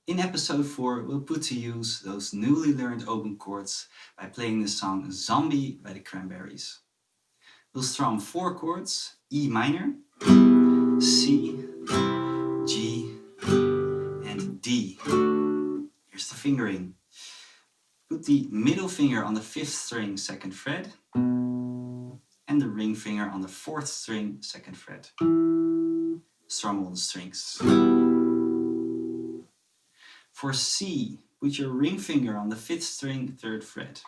In episode 4, we'll put to use those newly learned open chords by playing the song Zombie by the Cranberries. We'll strum 4 chords: E minor, C, G, and D. Here's the fingering. Put the middle finger on the 5th string 2nd fret and the ring finger on the 4th string 2nd fret. Strum all the strings. For C, put your ring finger on the 5th string 3rd fret,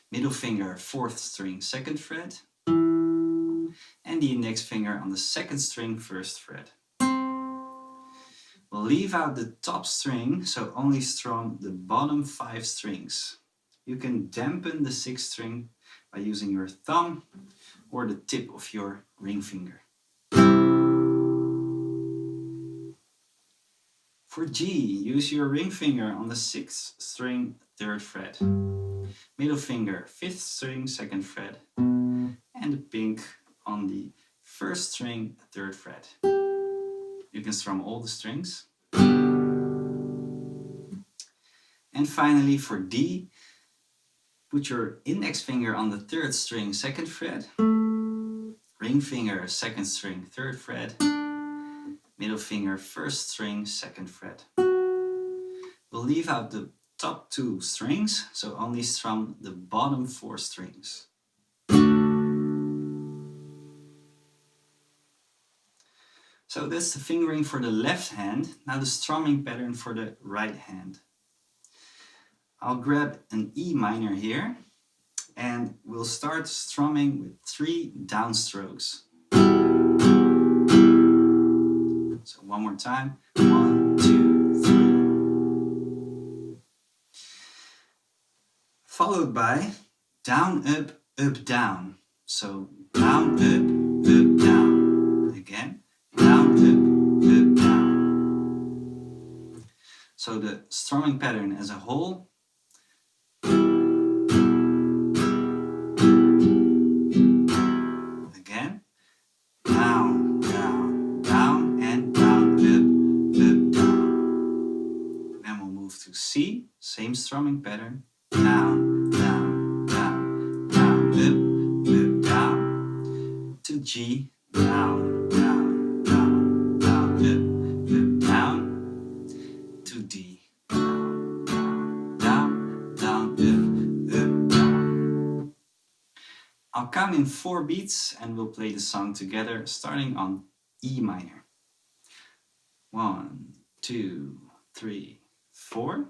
middle finger 4th string 2nd fret, and the index finger on the 2nd string 1st fret. We'll leave out the top string, so only strum the bottom 5 strings. You can dampen the 6th string by using your thumb or the tip of your ring finger. For G, use your ring finger on the 6th string 3rd fret, middle finger 5th string 2nd fret, and the pink on the 1st string 3rd fret. You can strum all the strings. And finally for D, put your index finger on the 3rd string 2nd fret, ring finger 2nd string 3rd fret, middle finger 1st string 2nd fret. We'll leave out the top 2 strings, so only strum the bottom 4 strings. So that's the fingering for the left hand. Now the strumming pattern for the right hand. I'll grab an E minor here and we'll start strumming with 3 downstrokes. So one more time. 1, 2, 3. Followed by down, up, down. So down, up, down. Again. Down, up, down. So the strumming pattern as a whole. Again. Down, down, down, and down, up, down. Then we'll move to C, same strumming pattern. Down, down, down, down, up, down. To G, down, down, down, down, up, down. To D, down, down, down, down, up, down. I'll count in 4 beats and we'll play the song together, starting on E minor. 1, 2, 3, 4.